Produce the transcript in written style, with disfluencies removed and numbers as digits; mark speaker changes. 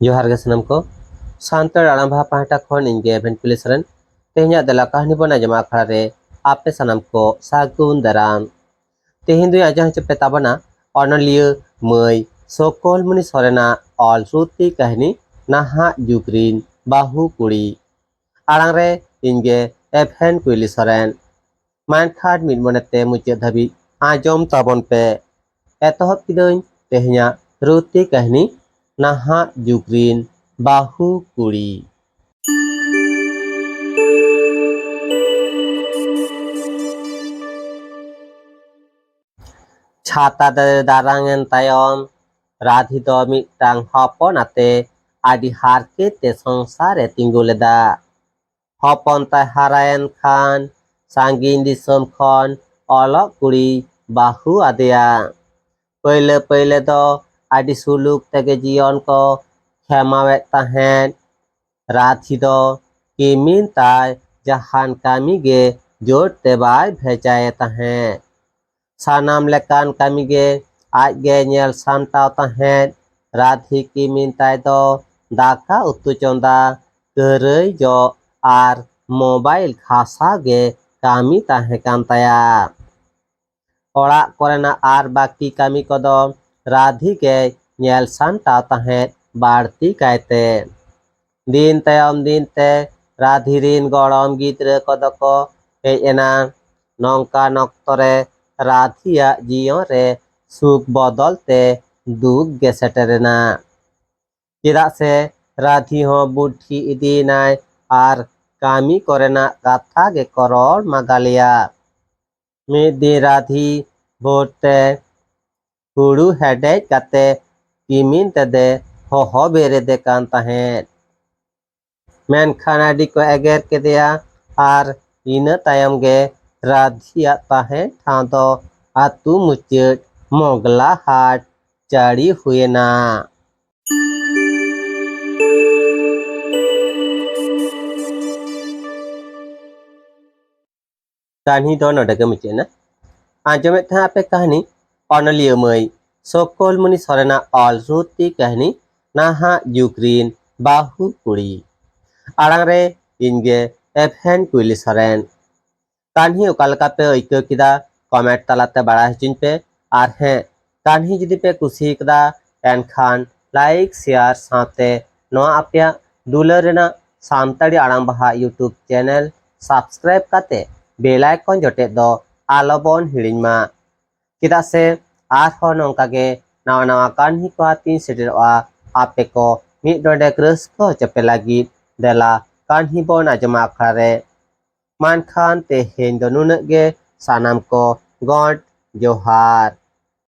Speaker 1: जोहार गे सनम को सांतर आराम भा पाहटा खन इंगे भेन पुलिसरन तेहnya दला कहानी बना जमा आखड़ा रे आपे सनम को सागुन दाराम तेहिं दुई आजang cepet tabana onolieu मै सकल मुनि सरेना ऑल श्रुति कहानी नाहा जुगरीन बाहु कुड़ी आरांग रे इंगे एफेन कुइली सरेन मान खाट मिट मनते मुचे धाबी आजम ताबन पे एतहब किदों तेहnya रुति कहानी नाहा जुगरीन बाहु कुड़ी छाता दारांगन तायम राधी दो मिटांग हपन आते आदि हारके ते संसारे तिंगुलेदा हपन ताय हारायन खान सांगिन दिसम खन अलग कुड़ी बाहु आदेया पहले पहले दो आदि सुलुक तगे जियन को खेमावे ताहेन राधी दो किमिन ताय जहान कामी गे जोड़ तेबाय भेजाए ताहेन सानाम लेकान कामी गे आज गे नेल सामटाव ताहेन राधी किमिन ताय दो दाका उतु चंदा करई जो आर मोबाइल खासा गे कामी ताहे कान ताया ओड़ा कोरेना आर बाकी कामी कोदो राधी गे नेल सामटाव ताहेन बाड़ती कायते दिन तायम दिन ते राधी रिन गड़म गिद्रे कोदो को हेजना नौका नक्तरे राधिया जियो रे सुख बदल ते दुख गे सेटेरेना चेदा से राधी हो बुढ़ी इदी नाय आर कामी कोरेना कथा गे करड़ मागालिया मिद दिन राधी भोरते हुड़ू हेडेज काते किमिन तेदे होहो बेरेदे कान ताहेन मेनखान आदि को एगेर केदेया आर इना तायम गे राधिया ताहेन ठाव दो आतु मुचाद मोगला हाट चाड़ी हुएना कहानी दो नडगे मुचेना आंजमे था आपे कहानी ऑनलियो मै सकल मुनि सरेना ऑल श्रुति कहानी नाहा जुगरीन बाहु कुड़ी आड़ांग रे इनगे एफेन कुइली सरेन कान्ही ओकालका पे ऐको किदा कमेंट तालाते बड़ा हचिन पे आर हें कान्ही जदि पे कुसी कदा एनखान लाइक शेयर साथे नो आपया दुलर रेना सानताड़ी आड़ांग बाहा यूट्यूब चैनल सब्सक्राइब काते बेल आइकन जोटे दो आलोबन हिड़िंगमा चेदा से आरहो नोंका गे नावा नावा कान्ही को हातीन सेटेरोआ आपे को मिद डोंडेक रस्को चपे लागी देला कान्ही बन आजमा आखड़ा रे मानखान ते हेन दो नुनग गे सानाम को गॉड जोहार।